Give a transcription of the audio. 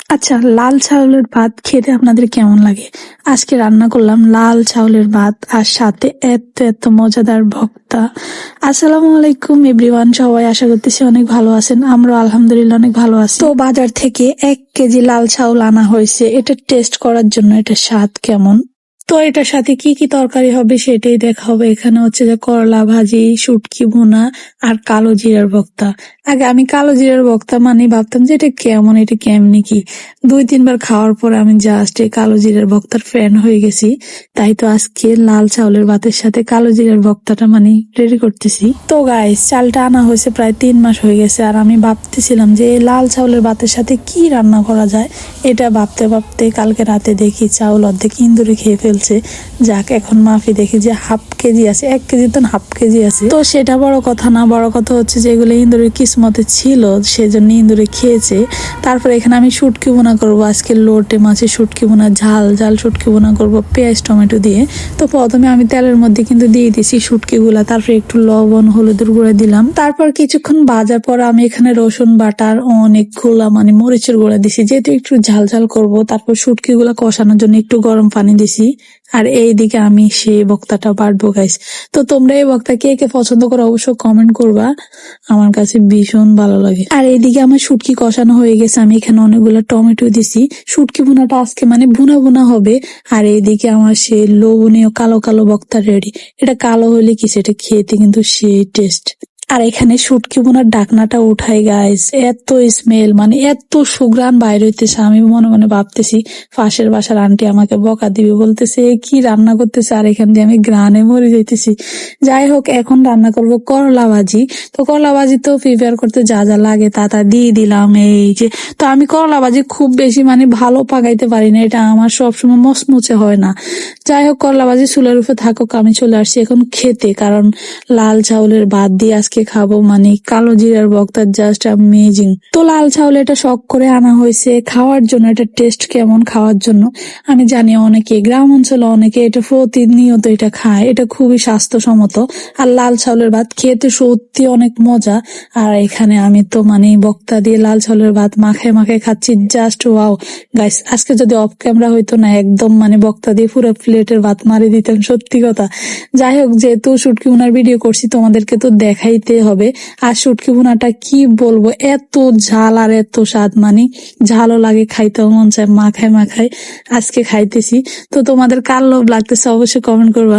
আচ্ছা, লাল চাউলের ভাত খেতে আপনাদের কেমন লাগে? আজকে রান্না করলাম লাল চাউলের ভাত আর সাথে এত এত মজাদার ভর্তা। আসসালামু আলাইকুম এভরিওয়ান, সবাই আশা করতেছি অনেক ভালো আছেন। আমরা আলহামদুলিল্লাহ অনেক ভালো আছি। তো বাজার থেকে 1 কেজি লাল চাউল আনা হয়েছে এটা টেস্ট করার জন্য, এটা স্বাদ কেমন। তো এটার সাথে কি কি তরকারি হবে সেটাই দেখা হবে। এখানে হচ্ছে যে করলা ভাজি, শুটকি ভুনা আর কালো জিরার ভর্তা। আগে আমি কালো জিরার ভর্তা মানে ভাবতাম যে এটা কেমন, এটা কেমনি কি। 2-3 বার খাওয়ার পর আমি জাস্ট এই কালো জিরার ভর্তার ফ্যান হয়ে গেছি। তাই তো আজকে লাল চাউলের ভাতের সাথে কালো জিরার ভর্তাটা মানে রেডি করতেছি। তো গাইস, চালটা আনা হয়েছে প্রায় 3 মাস হয়ে গেছে আর আমি ভাবতেছিলাম যে এই লাল চাউলের ভাতের সাথে কি রান্না করা যায়। এটা ভাবতে ভাবতে কালকে রাতে দেখি চাউল অর্ধেক ইন্দুরে খেয়ে ফেলছে। যাক, এখন মাফি দেখি যে 1/2 কেজি আছে, 1 কেজি তো 1/2 কেজি আছে। তো সেটা বড় কথা না, বড় কথা হচ্ছে যে এগুলো ইন্দুরের কিসমতে ছিল, সেজন্য ইন্দুরে খেয়েছে। তারপরে এখানে আমি শুটকি বোনা করবো আজকে, লোটে মাছের শুটকি বোনা, ঝাল ঝাল শুটকি বোনা করবো পেঁয়াজ টমেটো দিয়ে। তো প্রথমে আমি তেলের মধ্যে কিন্তু দিয়ে দিয়েছি শুটকি গুলা, তারপরে একটু লবণ হলুদের গুঁড়া দিলাম। তারপর কিছুক্ষণ ভাজার পর আমি এখানে রসুন বাটার অনেকগুলা মানে মরিচের গুঁড়া দিছি, যেহেতু একটু ঝাল ঝাল করবো। তারপর শুটকি গুলা কষানোর জন্য একটু গরম পানি দিছি। আর এইদিকে আমি সেই বক্তাটা বাটবো গাইস। তো তোমরা এই বক্তা কে কে পছন্দ করো অবশ্যই কমেন্ট করবা, আমার কাছে ভীষণ ভালো লাগে। আর এইদিকে আমার শুটকি কষানো হয়ে গেছে, আমি এখানে অনেকগুলো টমেটো দিছি। শুটকি ভুনাটা আজকে মানে ভুনা ভুনা হবে। আর এইদিকে আমার সেই লোভনীয় কালো কালো বক্তা রেডি। এটা কালো হলে কি, সেটা খেতে কিন্তু সেই টেস্ট। আর এখানে শুটকি বোনার ঢাকনাটা উঠাই গাইস, এত স্মেল মানে এত সুঘ্রাণ বাইর হইতেছে, আমি মনে মনে ভাবতেছি পাশের বাসার আন্টি আমাকে বকা দিবে, বলতেছে "এ কি রান্না করতেছে", আর এখান দিয়ে আমি গ্রানে মরে যাইতেছি। যাই হোক, এখন রান্না করব করলা ভাজি। তো করলা ভাজি তো প্রিপেয়ার করতে যা যা লাগে তা তা দিয়ে দিলাম। এই যে, তো আমি করলা ভাজি খুব বেশি মানে ভালো পাকাইতে পারি না, এটা আমার সবসময় মচমুচে হয় না। যাই হোক, করলা ভাজি চুলার উপর থাকুক, আমি চলে আসছি এখন খেতে, কারণ লাল চাউলের ভাত দিয়ে আজকে খাবো মানে কালো জিরার ভর্তা, জাস্ট অ্যামেজিং। তো লাল চাউল এটা শখ করে আনা হয়েছে খাওয়ার জন্য, এটা টেস্ট কেমন খাওয়ার জন্য। আমি জানি অনেকে গ্রাম অঞ্চলে অনেকে এটা প্রতিনিয়ত এটা খায়, এটা খুবই স্বাস্থ্যসম্মত। আর লাল চাউলের ভাত খেতে সত্যি অনেক মজা। আর এখানে আমি তো মানে ভর্তা দিয়ে লাল চাউলের ভাত মাখায় মাখায় খাচ্ছি, জাস্ট ওয়াও গাইস। আজকে যদি অফ ক্যামেরা হইতো না, একদম মানে ভর্তা দিয়ে পুরো প্লেটের ভাত মারি দিতাম, সত্যি কথা। যাই হোক, যেহেতু শুটকি ভুনার ভিডিও করছি তোমাদেরকে তো দেখাইতে হবে। আর শুটকি ভুনাটা কি বলবো, এত ঝাল আর এত স্বাদ, মানে ঝালও লাগে, খাইতেও মন চায়, মাখায় মাখায় আজকে খাইতেছি। তো তোমাদের কার লোভ লাগতেছে অবশ্যই কমেন্ট করবা।